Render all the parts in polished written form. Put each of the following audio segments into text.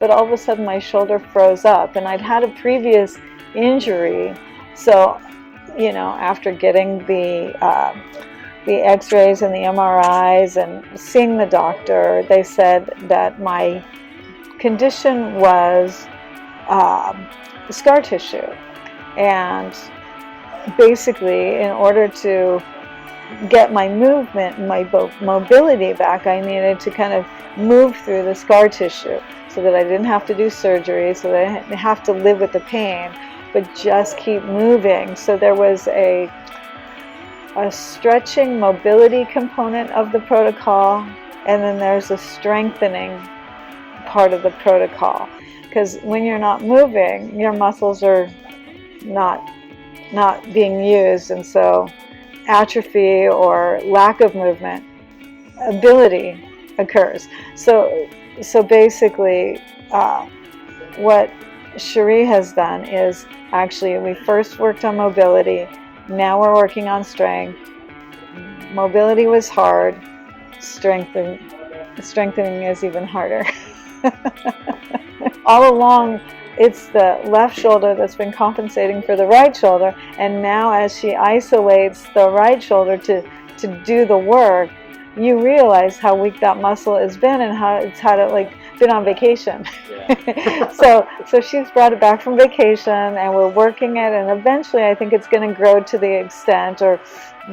but all of a sudden my shoulder froze up, and I'd had a previous injury. So, you know, after getting the x-rays and the MRIs and seeing the doctor, they said that my condition was scar tissue. And basically, in order to get my movement and my mobility back, I needed to kind of move through the scar tissue so that I didn't have to do surgery, so that I didn't have to live with the pain, but just keep moving. So there was a stretching mobility component of the protocol, and then there's a strengthening part of the protocol, because when you're not moving, your muscles are not being used, and so atrophy or lack of movement ability occurs. So basically what Cherie has done is, actually, we first worked on mobility, now we're working on strength. Mobility was hard, strengthening is even harder. All along, it's the left shoulder that's been compensating for the right shoulder, and now as she isolates the right shoulder to do the work, you realize how weak that muscle has been and how it's had it like been on vacation. Yeah. so she's brought it back from vacation, and we're working it, and eventually I think it's going to grow to the extent or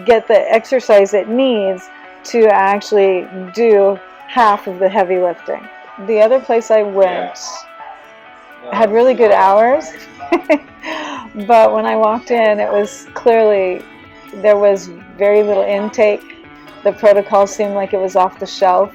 get the exercise it needs to actually do half of the heavy lifting. The other place I went had really good hours, but when I walked in, it was clearly, there was very little intake. The protocol seemed like it was off the shelf.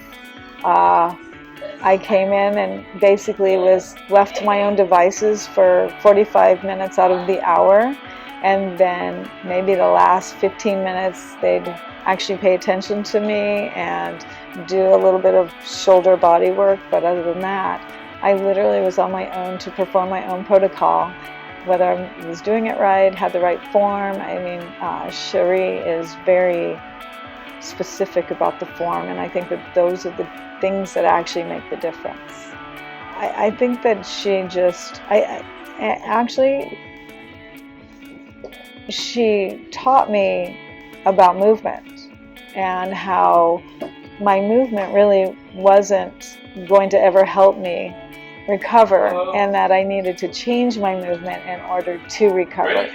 I came in and basically was left to my own devices for 45 minutes out of the hour, and then maybe the last 15 minutes they'd actually pay attention to me and do a little bit of shoulder body work. But other than that, I literally was on my own to perform my own protocol, whether I was doing it right, had the right form. I mean, Cherie is very specific about the form, and I think that those are the things that actually make the difference. I think that she just, she taught me about movement and how my movement really wasn't going to ever help me recover, and that I needed to change my movement in order to recover.